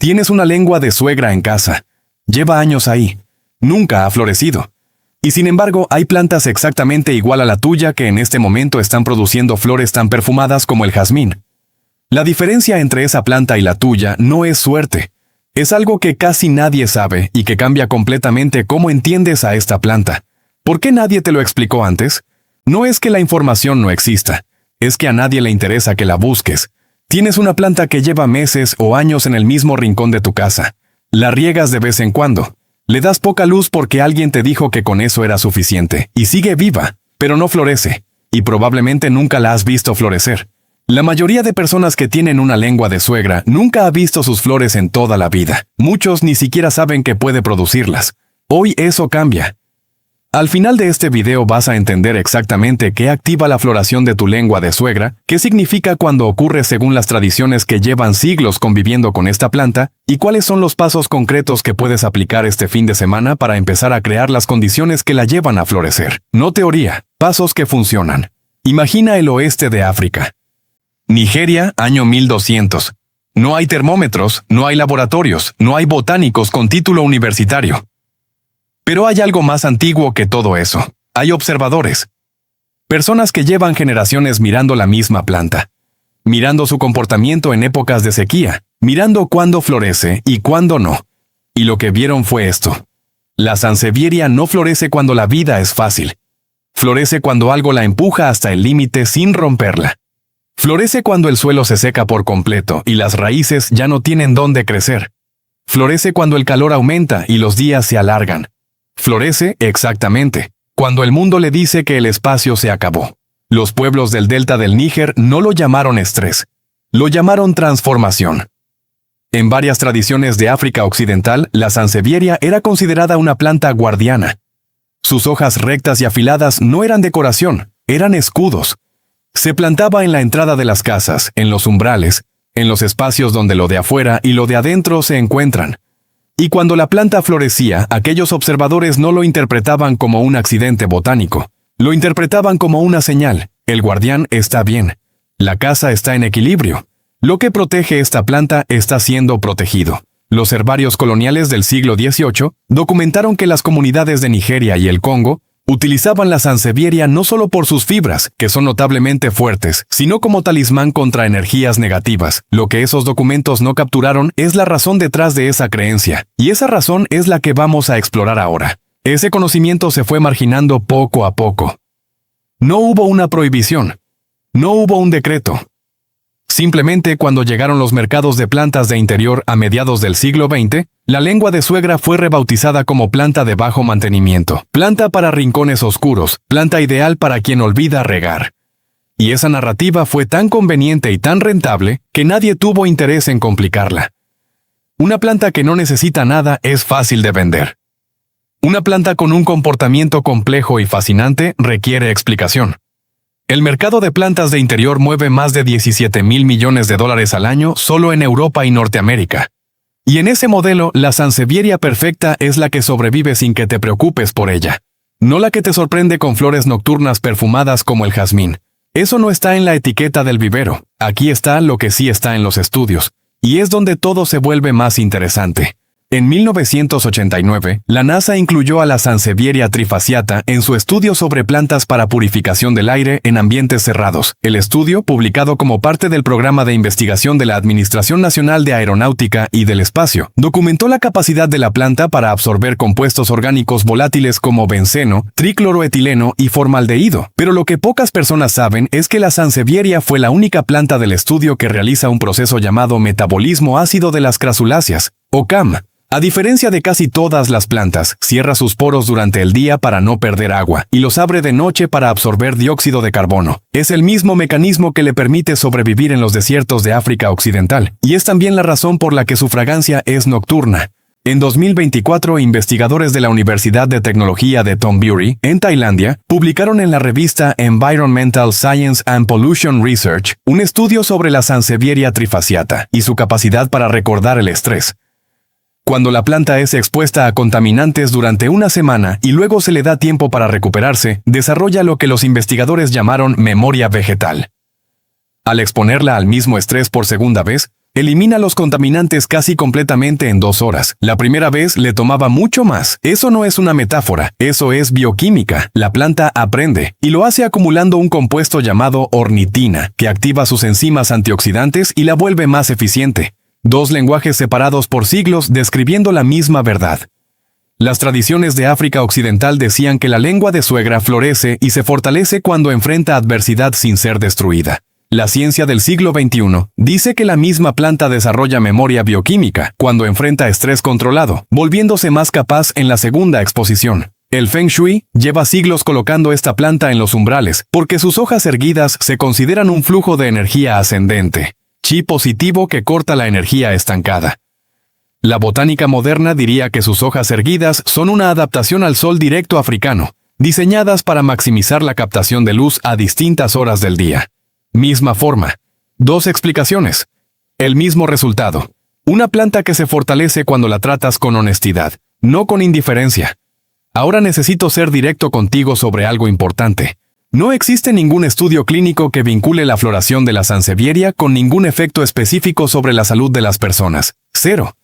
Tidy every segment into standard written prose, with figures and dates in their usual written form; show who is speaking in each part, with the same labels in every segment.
Speaker 1: Tienes una lengua de suegra en casa. Lleva años ahí. Nunca ha florecido. Y sin embargo, hay plantas exactamente igual a la tuya que en este momento están produciendo flores tan perfumadas como el jazmín. La diferencia entre esa planta y la tuya no es suerte. Es algo que casi nadie sabe y que cambia completamente cómo entiendes a esta planta. ¿Por qué nadie te lo explicó antes? No es que la información no exista. Es que a nadie le interesa que la busques. Tienes una planta que lleva meses o años en el mismo rincón de tu casa. La riegas de vez en cuando. Le das poca luz porque alguien te dijo que con eso era suficiente. Y sigue viva, pero no florece. Y probablemente nunca la has visto florecer. La mayoría de personas que tienen una lengua de suegra nunca ha visto sus flores en toda la vida. Muchos ni siquiera saben que puede producirlas. Hoy eso cambia. Al final de este video vas a entender exactamente qué activa la floración de tu lengua de suegra, qué significa cuando ocurre según las tradiciones que llevan siglos conviviendo con esta planta, y cuáles son los pasos concretos que puedes aplicar este fin de semana para empezar a crear las condiciones que la llevan a florecer. No teoría, pasos que funcionan. Imagina el oeste de África. Nigeria, año 1200. No hay termómetros, no hay laboratorios, no hay botánicos con título universitario. Pero hay algo más antiguo que todo eso. Hay observadores. Personas que llevan generaciones mirando la misma planta. Mirando su comportamiento en épocas de sequía. Mirando cuándo florece y cuándo no. Y lo que vieron fue esto. La sansevieria no florece cuando la vida es fácil. Florece cuando algo la empuja hasta el límite sin romperla. Florece cuando el suelo se seca por completo y las raíces ya no tienen dónde crecer. Florece cuando el calor aumenta y los días se alargan. Florece, exactamente, cuando el mundo le dice que el espacio se acabó. Los pueblos del delta del Níger no lo llamaron estrés, lo llamaron transformación. En varias tradiciones de África Occidental, la sansevieria era considerada una planta guardiana. Sus hojas rectas y afiladas no eran decoración, eran escudos. Se plantaba en la entrada de las casas, en los umbrales, en los espacios donde lo de afuera y lo de adentro se encuentran. Y cuando la planta florecía, aquellos observadores no lo interpretaban como un accidente botánico. Lo interpretaban como una señal. El guardián está bien. La casa está en equilibrio. Lo que protege esta planta está siendo protegido. Los herbarios coloniales del siglo XVIII documentaron que las comunidades de Nigeria y el Congo utilizaban la sansevieria no solo por sus fibras, que son notablemente fuertes, sino como talismán contra energías negativas. Lo que esos documentos no capturaron es la razón detrás de esa creencia, y esa razón es la que vamos a explorar ahora. Ese conocimiento se fue marginando poco a poco. No hubo una prohibición. No hubo un decreto. Simplemente cuando llegaron los mercados de plantas de interior a mediados del siglo XX, la lengua de suegra fue rebautizada como planta de bajo mantenimiento, planta para rincones oscuros, planta ideal para quien olvida regar. Y esa narrativa fue tan conveniente y tan rentable que nadie tuvo interés en complicarla. Una planta que no necesita nada es fácil de vender. Una planta con un comportamiento complejo y fascinante requiere explicación. El mercado de plantas de interior mueve más de 17,000 millones de dólares al año solo en Europa y Norteamérica. Y en ese modelo, la sansevieria perfecta es la que sobrevive sin que te preocupes por ella. No la que te sorprende con flores nocturnas perfumadas como el jazmín. Eso no está en la etiqueta del vivero. Aquí está lo que sí está en los estudios. Y es donde todo se vuelve más interesante. En 1989, la NASA incluyó a la sansevieria trifasciata en su estudio sobre plantas para purificación del aire en ambientes cerrados. El estudio, publicado como parte del programa de investigación de la Administración Nacional de Aeronáutica y del Espacio, documentó la capacidad de la planta para absorber compuestos orgánicos volátiles como benceno, tricloroetileno y formaldehído. Pero lo que pocas personas saben es que la sansevieria fue la única planta del estudio que realiza un proceso llamado metabolismo ácido de las crasuláceas, o CAM. A diferencia de casi todas las plantas, cierra sus poros durante el día para no perder agua y los abre de noche para absorber dióxido de carbono. Es el mismo mecanismo que le permite sobrevivir en los desiertos de África Occidental, y es también la razón por la que su fragancia es nocturna. En 2024, investigadores de la Universidad de Tecnología de Thonburi, en Tailandia, publicaron en la revista Environmental Science and Pollution Research un estudio sobre la sansevieria trifasciata y su capacidad para recordar el estrés. Cuando la planta es expuesta a contaminantes durante una semana y luego se le da tiempo para recuperarse, desarrolla lo que los investigadores llamaron memoria vegetal. Al exponerla al mismo estrés por segunda vez, Elimina los contaminantes casi completamente en 2 horas. La primera vez le tomaba mucho más. Eso no es una metáfora, eso es bioquímica. La planta aprende y lo hace acumulando un compuesto llamado ornitina, que activa sus enzimas antioxidantes y la vuelve más eficiente. 2 lenguajes separados por siglos describiendo la misma verdad. Las tradiciones de África Occidental decían que la lengua de suegra florece y se fortalece cuando enfrenta adversidad sin ser destruida. La ciencia del siglo XXI dice que la misma planta desarrolla memoria bioquímica cuando enfrenta estrés controlado, volviéndose más capaz en la segunda exposición. El Feng Shui lleva siglos colocando esta planta en los umbrales, porque sus hojas erguidas se consideran un flujo de energía ascendente, chi positivo que corta la energía estancada. La botánica moderna diría que sus hojas erguidas son una adaptación al sol directo africano, diseñadas para maximizar la captación de luz a distintas horas del día. Misma forma. 2 explicaciones. El mismo resultado. Una planta que se fortalece cuando la tratas con honestidad, no con indiferencia. Ahora necesito ser directo contigo sobre algo importante. No existe ningún estudio clínico que vincule la floración de la sansevieria con ningún efecto específico sobre la salud de las personas. 0.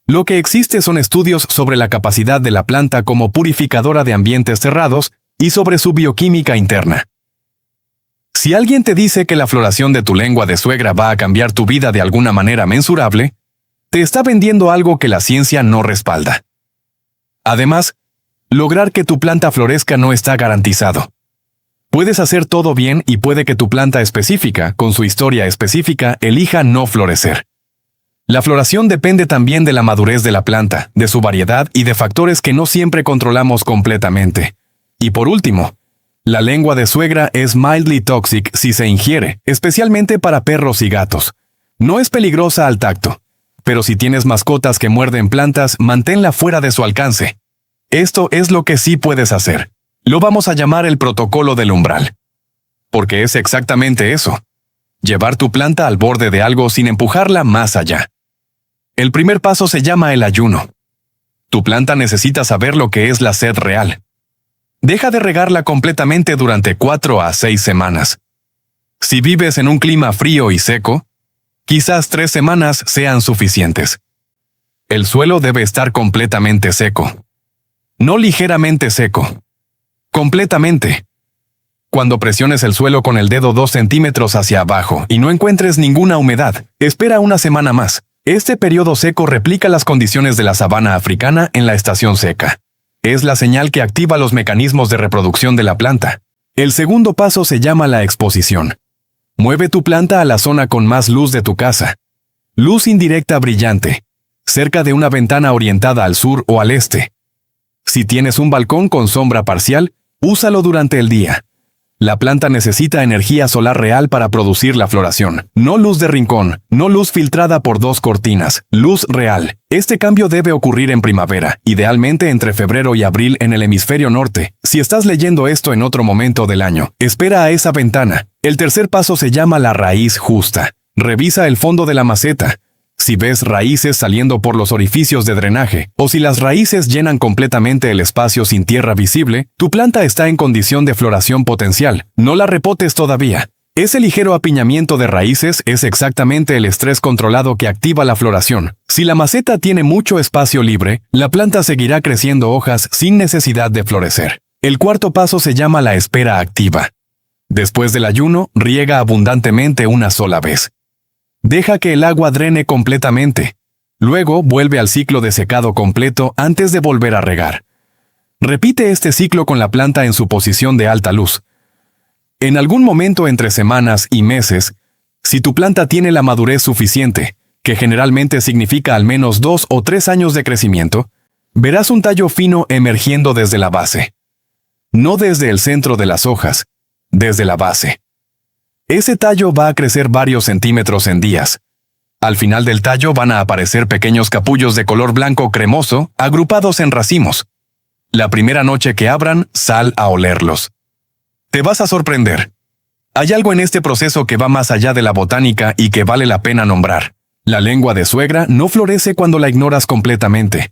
Speaker 1: Lo que existe son estudios sobre la capacidad de la planta como purificadora de ambientes cerrados y sobre su bioquímica interna. Si alguien te dice que la floración de tu lengua de suegra va a cambiar tu vida de alguna manera mensurable, te está vendiendo algo que la ciencia no respalda. Además, lograr que tu planta florezca no está garantizado. Puedes hacer todo bien y puede que tu planta específica, con su historia específica, elija no florecer. La floración depende también de la madurez de la planta, de su variedad y de factores que no siempre controlamos completamente. Y por último, la lengua de suegra es mildly toxic si se ingiere, especialmente para perros y gatos. No es peligrosa al tacto, pero si tienes mascotas que muerden plantas, manténla fuera de su alcance. Esto es lo que sí puedes hacer. Lo vamos a llamar el protocolo del umbral. Porque es exactamente eso. Llevar tu planta al borde de algo sin empujarla más allá. El primer paso se llama el ayuno. Tu planta necesita saber lo que es la sed real. Deja de regarla completamente durante 4 a 6 semanas. Si vives en un clima frío y seco, quizás 3 semanas sean suficientes. El suelo debe estar completamente seco. No ligeramente seco. Completamente. Cuando presiones el suelo con el dedo 2 centímetros hacia abajo y no encuentres ninguna humedad, espera una semana más. Este periodo seco replica las condiciones de la sabana africana en la estación seca. Es la señal que activa los mecanismos de reproducción de la planta. El segundo paso se llama la exposición. Mueve tu planta a la zona con más luz de tu casa. Luz indirecta brillante, cerca de una ventana orientada al sur o al este. Si tienes un balcón con sombra parcial, úsalo durante el día. La planta necesita energía solar real para producir la floración. No luz de rincón, no luz filtrada por 2 cortinas, luz real. Este cambio debe ocurrir en primavera, idealmente entre febrero y abril en el hemisferio norte. Si estás leyendo esto en otro momento del año, espera a esa ventana. El tercer paso se llama la raíz justa. Revisa el fondo de la maceta. Si ves raíces saliendo por los orificios de drenaje, o si las raíces llenan completamente el espacio sin tierra visible, tu planta está en condición de floración potencial. No la repotes todavía. Ese ligero apiñamiento de raíces es exactamente el estrés controlado que activa la floración. Si la maceta tiene mucho espacio libre, la planta seguirá creciendo hojas sin necesidad de florecer. El cuarto paso se llama la espera activa. Después del ayuno, riega abundantemente una sola vez. Deja que el agua drene completamente. Luego vuelve al ciclo de secado completo antes de volver a regar. Repite este ciclo con la planta en su posición de alta luz. En algún momento entre semanas y meses, si tu planta tiene la madurez suficiente, que generalmente significa al menos 2 o 3 años de crecimiento, verás un tallo fino emergiendo desde la base. No desde el centro de las hojas, desde la base. Ese tallo va a crecer varios centímetros en días. Al final del tallo van a aparecer pequeños capullos de color blanco cremoso, agrupados en racimos. La primera noche que abran, sal a olerlos. Te vas a sorprender. Hay algo en este proceso que va más allá de la botánica y que vale la pena nombrar. La lengua de suegra no florece cuando la ignoras completamente.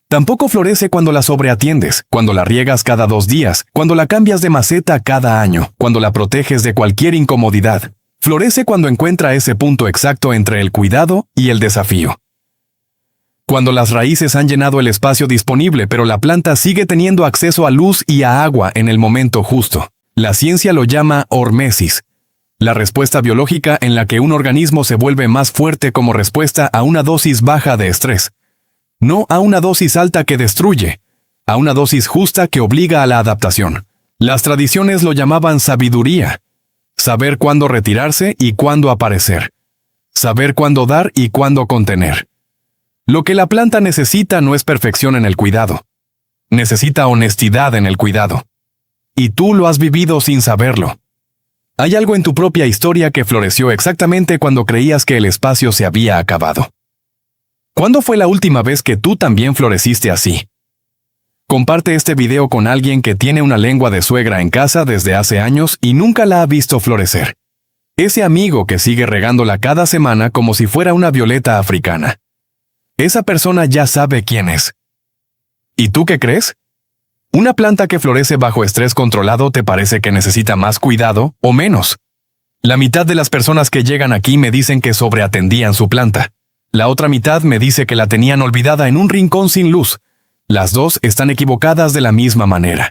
Speaker 1: Tampoco florece cuando la sobreatiendes, cuando la riegas cada 2 días, cuando la cambias de maceta cada año, cuando la proteges de cualquier incomodidad. Florece cuando encuentra ese punto exacto entre el cuidado y el desafío. Cuando las raíces han llenado el espacio disponible, pero la planta sigue teniendo acceso a luz y a agua en el momento justo. La ciencia lo llama hormesis, la respuesta biológica en la que un organismo se vuelve más fuerte como respuesta a una dosis baja de estrés. No a una dosis alta que destruye, a una dosis justa que obliga a la adaptación. Las tradiciones lo llamaban sabiduría. Saber cuándo retirarse y cuándo aparecer. Saber cuándo dar y cuándo contener. Lo que la planta necesita no es perfección en el cuidado. Necesita honestidad en el cuidado. Y tú lo has vivido sin saberlo. Hay algo en tu propia historia que floreció exactamente cuando creías que el espacio se había acabado. ¿Cuándo fue la última vez que tú también floreciste así? Comparte este video con alguien que tiene una lengua de suegra en casa desde hace años y nunca la ha visto florecer. Ese amigo que sigue regándola cada semana como si fuera una violeta africana. Esa persona ya sabe quién es. ¿Y tú qué crees? ¿Una planta que florece bajo estrés controlado te parece que necesita más cuidado o menos? La mitad de las personas que llegan aquí me dicen que sobreatendían su planta. La otra mitad me dice que la tenían olvidada en un rincón sin luz. Las dos están equivocadas de la misma manera.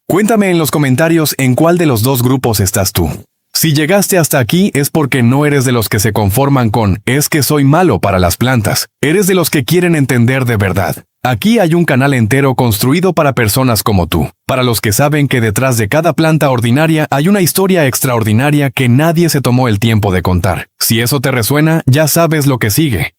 Speaker 1: Cuéntame en los comentarios en cuál de los dos grupos estás tú. Si llegaste hasta aquí es porque no eres de los que se conforman con «es que soy malo para las plantas». Eres de los que quieren entender de verdad. Aquí hay un canal entero construido para personas como tú, para los que saben que detrás de cada planta ordinaria hay una historia extraordinaria que nadie se tomó el tiempo de contar. Si eso te resuena, ya sabes lo que sigue.